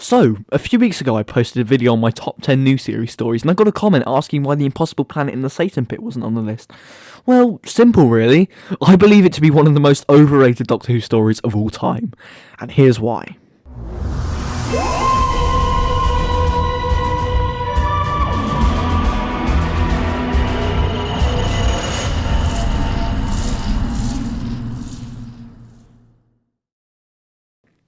So, a few weeks ago I posted a video on my top 10 new series stories and I got a comment asking why the Impossible Planet in the Satan Pit wasn't on the list. Well, simple really. I believe it to be one of the most overrated Doctor Who stories of all time. And here's why.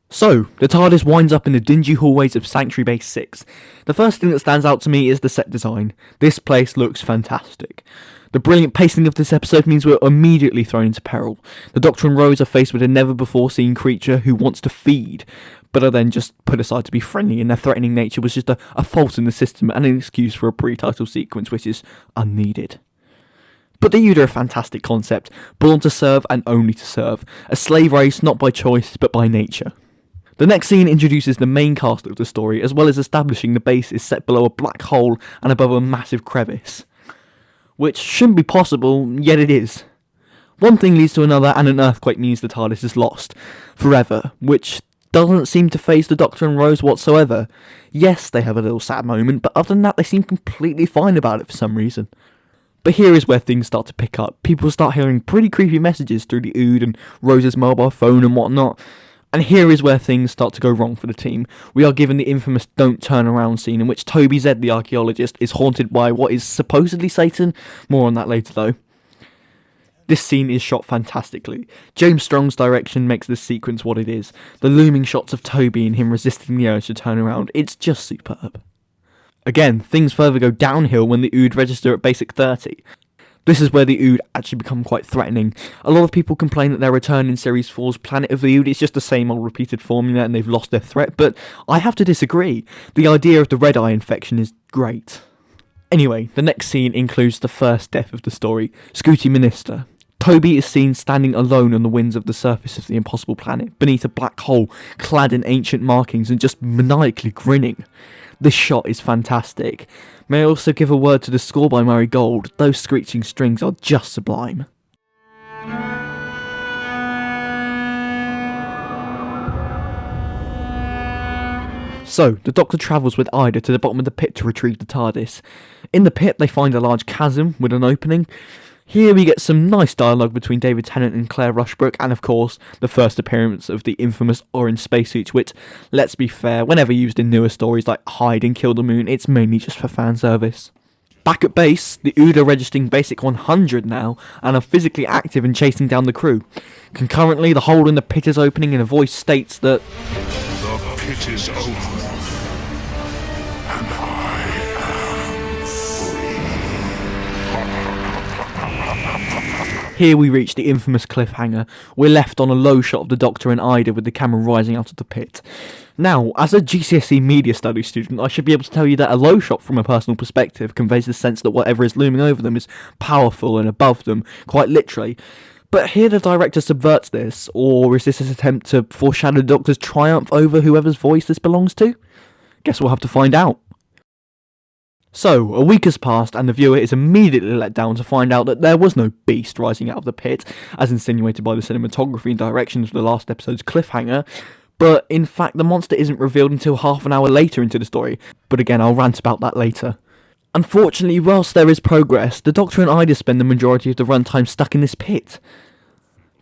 So, the TARDIS winds up in the dingy hallways of Sanctuary Base 6. The first thing that stands out to me is the set design. This place looks fantastic. The brilliant pacing of this episode means we're immediately thrown into peril. The Doctor and Rose are faced with a never-before-seen creature who wants to feed, but are then just put aside to be friendly, and their threatening nature was just a fault in the system and an excuse for a pre-title sequence which is unneeded. But the Ood are a fantastic concept, born to serve and only to serve. A slave race not by choice, but by nature. The next scene introduces the main cast of the story, as well as establishing the base is set below a black hole and above a massive crevice. Which shouldn't be possible, yet it is. One thing leads to another, and an earthquake means the TARDIS is lost. Forever. Which doesn't seem to faze the Doctor and Rose whatsoever. Yes, they have a little sad moment, but other than that they seem completely fine about it for some reason. But here is where things start to pick up. People start hearing pretty creepy messages through the Ood and Rose's mobile phone and whatnot. And here is where things start to go wrong for the team. We are given the infamous Don't Turn Around scene, in which Toby Zed, the archaeologist, is haunted by what is supposedly Satan. More on that later though. This scene is shot fantastically. James Strong's direction makes this sequence what it is. The looming shots of Toby and him resisting the urge to turn around, it's just superb. Again, things further go downhill when the Ood register at basic 30. This is where the Ood actually become quite threatening. A lot of people complain that their return in Series 4's Planet of the Ood is just the same old repeated formula and they've lost their threat, but I have to disagree. The idea of the red eye infection is great. Anyway, the next scene includes the first death of the story, Scooty Minister. Toby is seen standing alone on the winds of the surface of the Impossible Planet, beneath a black hole, clad in ancient markings and just maniacally grinning. This shot is fantastic. May I also give a word to the score by Murray Gold? Those screeching strings are just sublime. So, the Doctor travels with Ida to the bottom of the pit to retrieve the TARDIS. In the pit, they find a large chasm with an opening. Here we get some nice dialogue between David Tennant and Claire Rushbrook, and of course, the first appearance of the infamous orange spacesuits, which, let's be fair, whenever used in newer stories like Hide and Kill the Moon, it's mainly just for fan service. Back at base, the Ood are registering basic 100 now, and are physically active in chasing down the crew. Concurrently, the hole in the pit is opening and a voice states that the pit is open, and I am free. Here we reach the infamous cliffhanger. We're left on a low shot of the Doctor and Ida with the camera rising out of the pit. Now, as a GCSE media studies student, I should be able to tell you that a low shot from a personal perspective conveys the sense that whatever is looming over them is powerful and above them, quite literally. But here the director subverts this, or is this an attempt to foreshadow the Doctor's triumph over whoever's voice this belongs to? Guess we'll have to find out. So, a week has passed and the viewer is immediately let down to find out that there was no beast rising out of the pit, as insinuated by the cinematography and direction of the last episode's cliffhanger, but in fact the monster isn't revealed until half an hour later into the story, but again I'll rant about that later. Unfortunately, whilst there is progress, the Doctor and Ida spend the majority of the runtime stuck in this pit.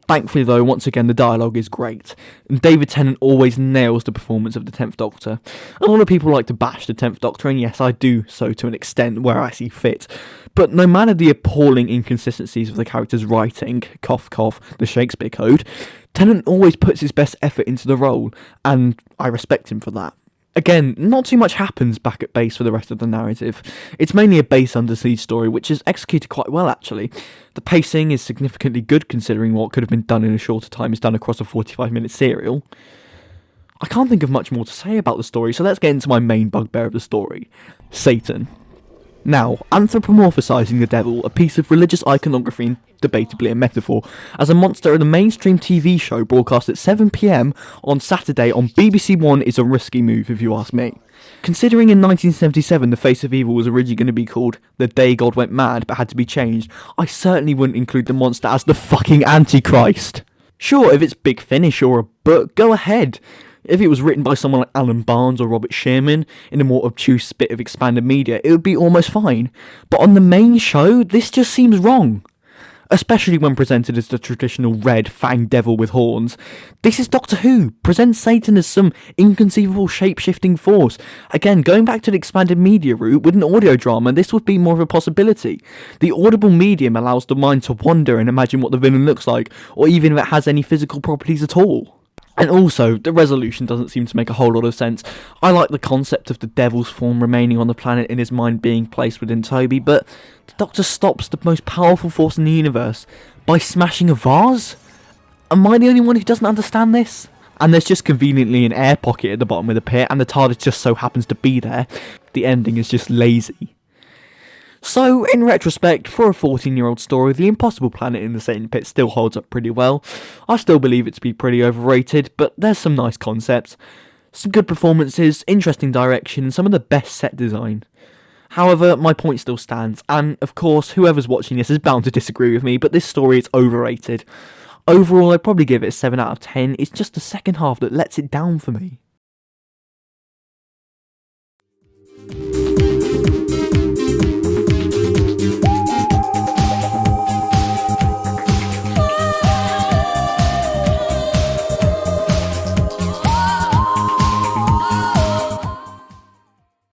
Thankfully though, once again the dialogue is great, and David Tennant always nails the performance of the 10th Doctor. A lot of people like to bash the 10th Doctor, and yes, I do so to an extent where I see fit, but no matter the appalling inconsistencies of the character's writing, cough cough, the Shakespeare Code, Tennant always puts his best effort into the role, and I respect him for that. Again, not too much happens back at base for the rest of the narrative. It's mainly a base under siege story, which is executed quite well actually. The pacing is significantly good considering what could have been done in a shorter time is done across a 45-minute serial. I can't think of much more to say about the story, so let's get into my main bugbear of the story. Satan. Now, anthropomorphizing the devil, a piece of religious iconography and debatably a metaphor, as a monster in a mainstream TV show broadcast at 7 PM on Saturday on BBC One is a risky move if you ask me. Considering in 1977 the face of evil was originally going to be called The Day God Went Mad but had to be changed, I certainly wouldn't include the monster as the fucking Antichrist. Sure, if it's Big Finish or a book, go ahead. If it was written by someone like Alan Barnes or Robert Sherman in a more obtuse bit of expanded media, it would be almost fine. But on the main show, this just seems wrong. Especially when presented as the traditional red fanged devil with horns. This is Doctor Who. Presents Satan as some inconceivable shape-shifting force. Again, going back to the expanded media route, with an audio drama, this would be more of a possibility. The audible medium allows the mind to wander and imagine what the villain looks like, or even if it has any physical properties at all. And also, the resolution doesn't seem to make a whole lot of sense. I like the concept of the devil's form remaining on the planet and his mind being placed within Toby, but the Doctor stops the most powerful force in the universe by smashing a vase? Am I the only one who doesn't understand this? And there's just conveniently an air pocket at the bottom of the pit, and the TARDIS just so happens to be there. The ending is just lazy. So, in retrospect, for a 14-year-old story, The Impossible Planet in the Satan Pit still holds up pretty well. I still believe it to be pretty overrated, but there's some nice concepts, some good performances, interesting direction, and some of the best set design. However, my point still stands, and of course, whoever's watching this is bound to disagree with me, but this story is overrated. Overall, I'd probably give it a 7 out of 10, it's just the second half that lets it down for me.